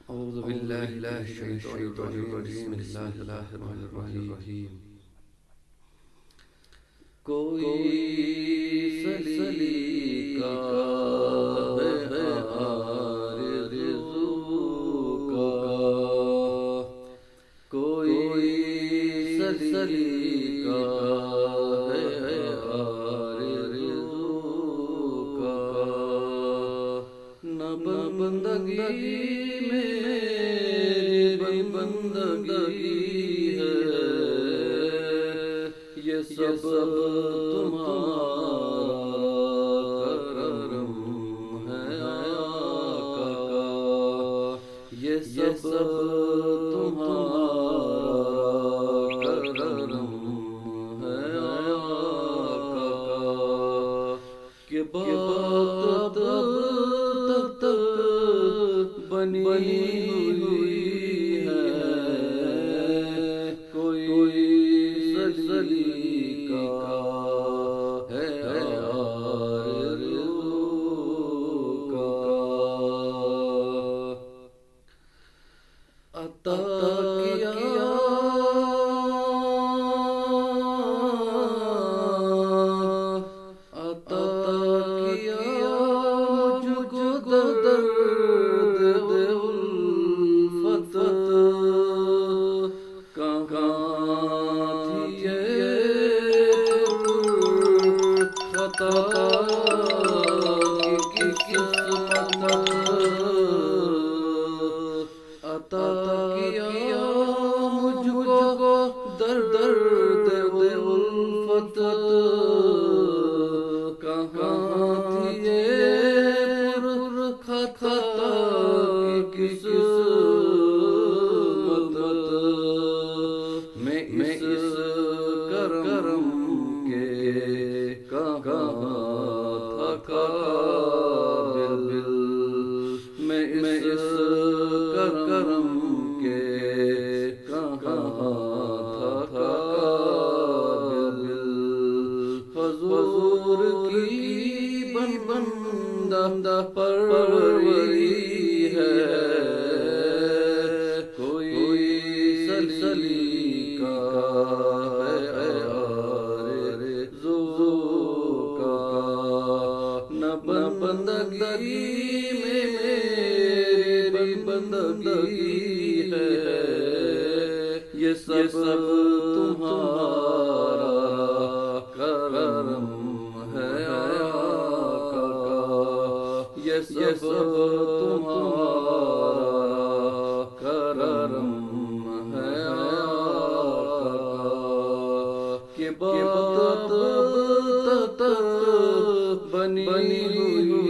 أعوذ بالله من الشيطان الرجيم بسم الله الرحمن الرحيم کوئی سلیقہ ہے آرزو کا کوئی سلیقہ ہے آرزو کا نہ بندگی میری بندگی ہے یہ سب تمہارا کرم ہے آقا کا یہ سب تمہارا کرم ہے آقا کا کہ بات تب بنی ہوئی ہے کوئی سلیقہ ہے آرزو کا عطا کیا مجھ کو درد الفت کہاں تھی یہ خطا کی قسمت عطا کیا مجھ کو درد الفت کہاں تھی یہ خطا کی قسمت میں اس کرم کے کہاں تھا قابل میں اس کرم کے کہاں تھا قابل حضور کی بندہ پروری ہے کوئی سلیقہ ہے آرزو کا نہ بندگی میری بندگی ہے یہ سب تمہارا کرم ہے آقا کا یہ سب تمہارا کرم ہے آقا کا کہ بات بنی ہوئی